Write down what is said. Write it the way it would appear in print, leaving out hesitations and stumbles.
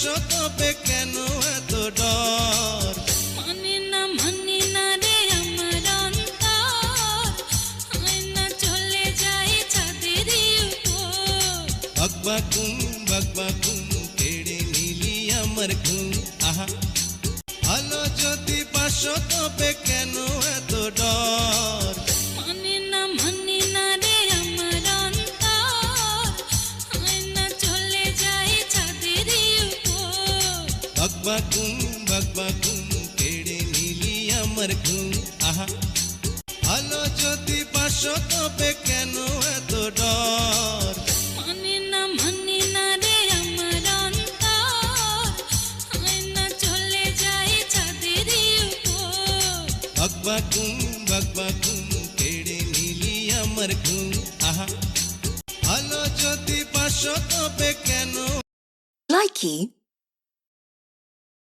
পাঁচশো তবে কেন এত ডর? মানে না রে আমার অন্তর, আয়না চলে যায় ছাদেরই উপর। বাকবাকুম কেড়ে নিলি আমার ঘুম। আহা, ভালো যদি পাঁচশো তবে কেন এত ডর? মানে না রে আমার অন্তর, আয়না চলে যায় ছাদেরই উপর। বাকবাকুম কেড়ে নিলি আমার ঘুম। আহা, ভালো যদি পাঁচশো তবে কেন এত ডর? মানে না রে আমার অন্তর, আয়না চলে যায় ছাদেরই উপর। বাকবাকুম কেড়ে নিলি আমার ঘুম। আহা, ভালো যদি পাঁচশো তবে কেন? Likey